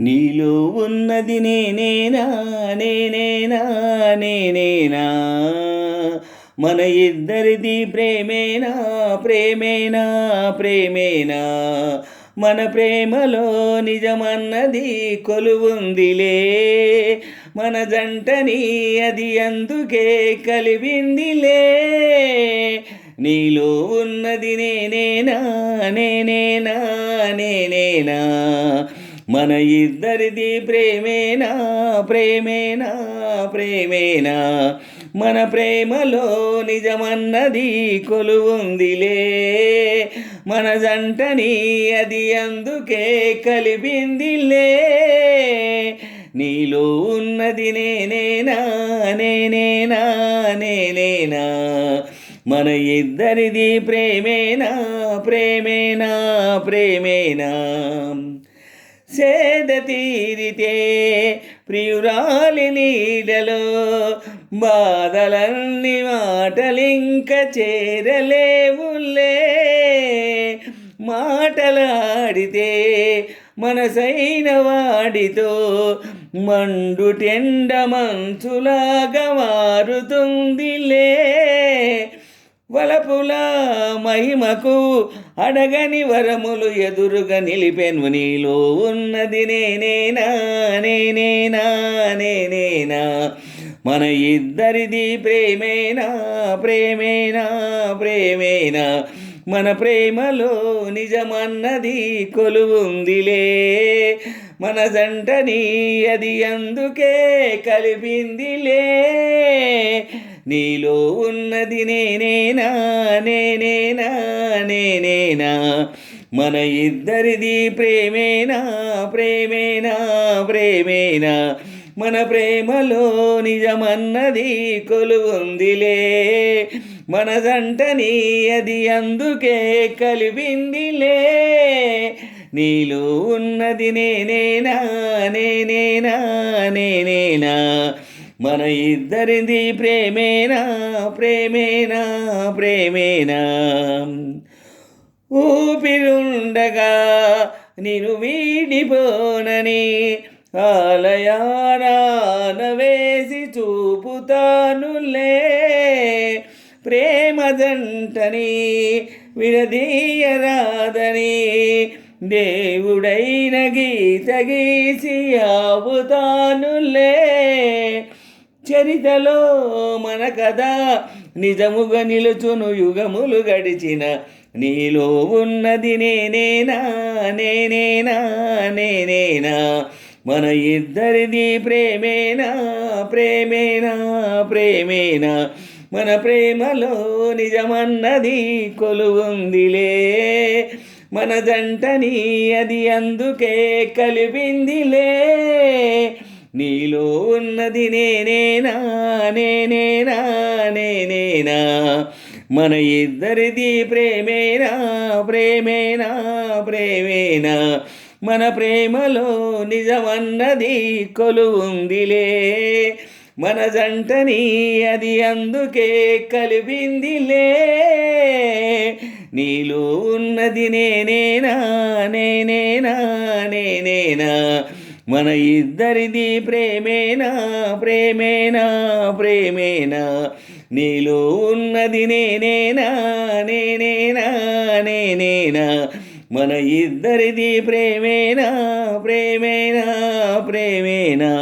నీలో ఉన్నది నేనేనా, నేనేనా, నేనేనా, మన ఇద్దరిది ప్రేమేనా, ప్రేమేనా, ప్రేమేనా, మన ప్రేమలో నిజమన్నది కొలువుందిలే, మన జంటని అది అందుకే కలిపిందిలే. నీలో ఉన్నది నేనేనా, నేనేనా, నేనేనా, మన ఇద్దరిది ప్రేమేనా, ప్రేమేనా, ప్రేమేనా, మన ప్రేమలో నిజమన్నది కొలువుందిలే, మన జంటని అది అందుకే కలిపిందిలే. నీలో ఉన్నది నేనేనా, నేనేనా, నేనేనా, మన ఇద్దరిది ప్రేమేనా, ప్రేమేనా, ప్రేమేనా. సేద తీరితే ప్రియురాలి నీడలో బాధలన్నీ మాటలింక చేరలేవులే, మాటలాడితే మనసైన వాడితో మండుటెండ మంచులాగా మారుతుందిలే. వలపుల మహిమకు అడగని వరములు ఎదురుగా నిలిపెను, నీలో ఉన్నది నేనేనా, నేనేనా, నేనేనా, మన ఇద్దరిది ప్రేమేనా, ప్రేమేనా, ప్రేమేనా, మన ప్రేమలో నిజమన్నది కొలువుందిలే, మన జంటని అది అందుకే కలిపిందిలే. నీలో ఉన్నది నేనేనా, నేనేనా, నేనేనా, మన ఇద్దరిది ప్రేమేనా, ప్రేమేనా, ప్రేమేనా, మన ప్రేమలో నిజమన్నది కొలువుందిలే, మన జంటని అది అందుకే కలిపిందిలే. నీలో ఉన్నది నేనేనా, నేనేనా, నేనేనా, మన ఇద్దరిది ప్రేమేనా, ప్రేమేనా, ప్రేమేనా. ఊపిరుండగా నిన్ను వీడిపోనని ఆలయాన వేసి చూపుతానులే, ప్రేమ జంటని విడదీయరాదని దేవుడైన గీత గీసి ఆపుతానులే. చరితలో మన కథ నిజముగా నిలుచును యుగములు గడిచిన, నీలో ఉన్నది నేనేనా, నేనేనా, నేనేనా, మన ఇద్దరిది ప్రేమేనా, ప్రేమేనా, ప్రేమేనా, మన ప్రేమలో నిజమన్నది కొలువుందిలే, మన జంటని అది అందుకే కలిపిందిలే. నీలో ఉన్నది నేనేనా, నేనేనా, నేనేనా, మన ఇద్దరిది ప్రేమేనా, ప్రేమేనా, ప్రేమేనా, మన ప్రేమలో నిజమన్నది కొలువుందిలే, మన జంటని అది అందుకే కలిపిందిలే. నీలో ఉన్నది నేనేనా, నేనేనా, నేనేనా, మన ఇద్దరిది ప్రేమేనా, ప్రేమేనా, ప్రేమేనా, నీలో ఉన్నది నేనేనా, నేనేనా, నేనేనా, మన ఇద్దరిది ప్రేమేనా, ప్రేమేనా, ప్రేమేనా.